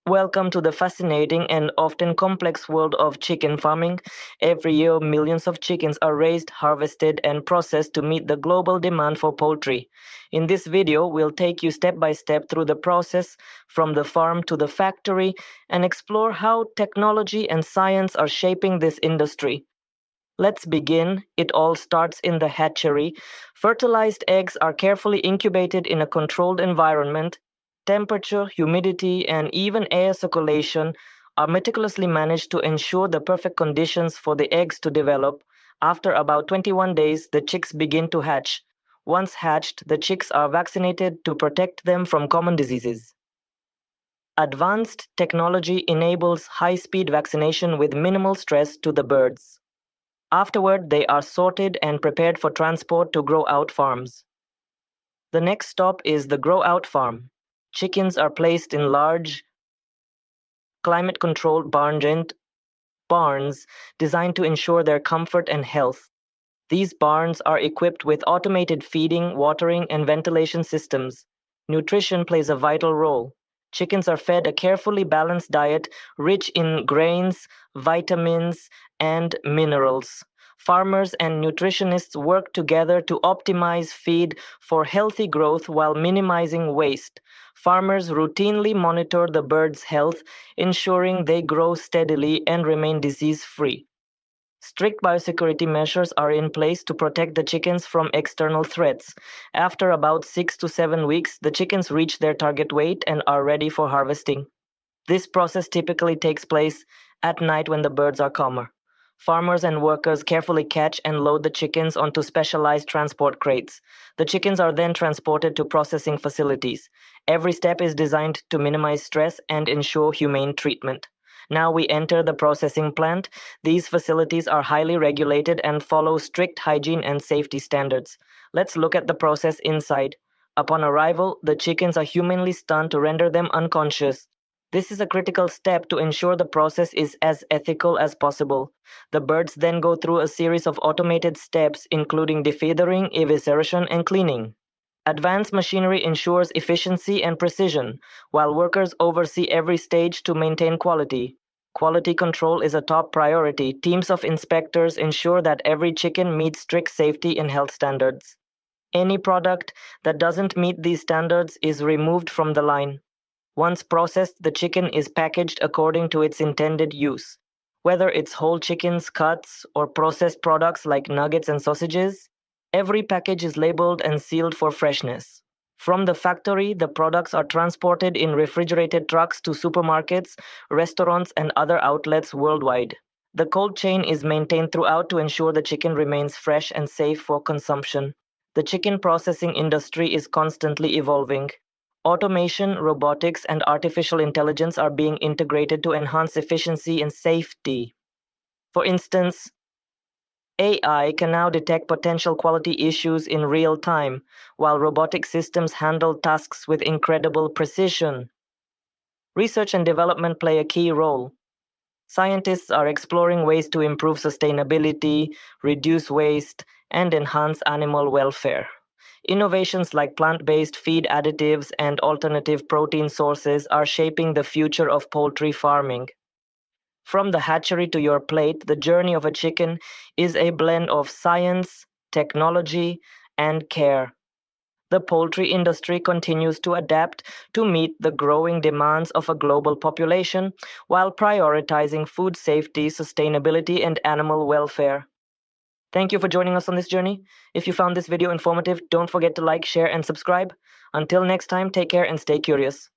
Welcome to the fascinating and often complex world of chicken farming. Every year, millions of chickens are raised, harvested, and processed to meet the global demand for poultry. In this video, we'll take you step by step through the process from the farm to the factory and explore how technology and science are shaping this industry. Let's begin. It all starts in the hatchery. Fertilized eggs are carefully incubated in a controlled environment. Temperature, humidity, and even air circulation are meticulously managed to ensure the perfect conditions for the eggs to develop. After about 21 days, the chicks begin to hatch. Once hatched, the chicks are vaccinated to protect them from common diseases. Advanced technology enables high speed vaccination with minimal stress to the birds. Afterward, they are sorted and prepared for transport to grow out farms. The next stop is the grow out farm. Chickens are placed in large, climate controlled barns designed to ensure their comfort and health. These barns are equipped with automated feeding, watering, and ventilation systems. Nutrition plays a vital role. Chickens are fed a carefully balanced diet rich in grains, vitamins, and minerals. Farmers and nutritionists work together to optimize feed for healthy growth while minimizing waste. Farmers routinely monitor the birds' health, ensuring they grow steadily and remain disease free. Strict biosecurity measures are in place to protect the chickens from external threats. After about 6 to 7 weeks, the chickens reach their target weight and are ready for harvesting. This process typically takes place at night when the birds are calmer. Farmers and workers carefully catch and load the chickens onto specialized transport crates. The chickens are then transported to processing facilities. Every step is designed to minimize stress and ensure humane treatment. Now we enter the processing plant. These facilities are highly regulated and follow strict hygiene and safety standards. Let's look at the process inside. Upon arrival, the chickens are humanly stunned to render them unconscious. This is a critical step to ensure the process is as ethical as possible. The birds then go through a series of automated steps, including defeathering, evisceration, and cleaning. Advanced machinery ensures efficiency and precision, while workers oversee every stage to maintain quality. Quality control is a top priority. Teams of inspectors ensure that every chicken meets strict safety and health standards. Any product that doesn't meet these standards is removed from the line. Once processed, the chicken is packaged according to its intended use. Whether it's whole chickens, cuts, or processed products like nuggets and sausages, every package is labeled and sealed for freshness. From the factory, the products are transported in refrigerated trucks to supermarkets, restaurants, and other outlets worldwide. The cold chain is maintained throughout to ensure the chicken remains fresh and safe for consumption. The chicken processing industry is constantly evolving. Automation, robotics, and artificial intelligence are being integrated to enhance efficiency and safety. For instance, AI can now detect potential quality issues in real time, while robotic systems handle tasks with incredible precision. Research and development play a key role. Scientists are exploring ways to improve sustainability, reduce waste, and enhance animal welfare. Innovations like plant based feed additives and alternative protein sources are shaping the future of poultry farming. From the hatchery to your plate, the journey of a chicken is a blend of science, technology, and care. The poultry industry continues to adapt to meet the growing demands of a global population while prioritizing food safety, sustainability, and animal welfare. Thank you for joining us on this journey. If you found this video informative, don't forget to like, share, and subscribe. Until next time, take care and stay curious.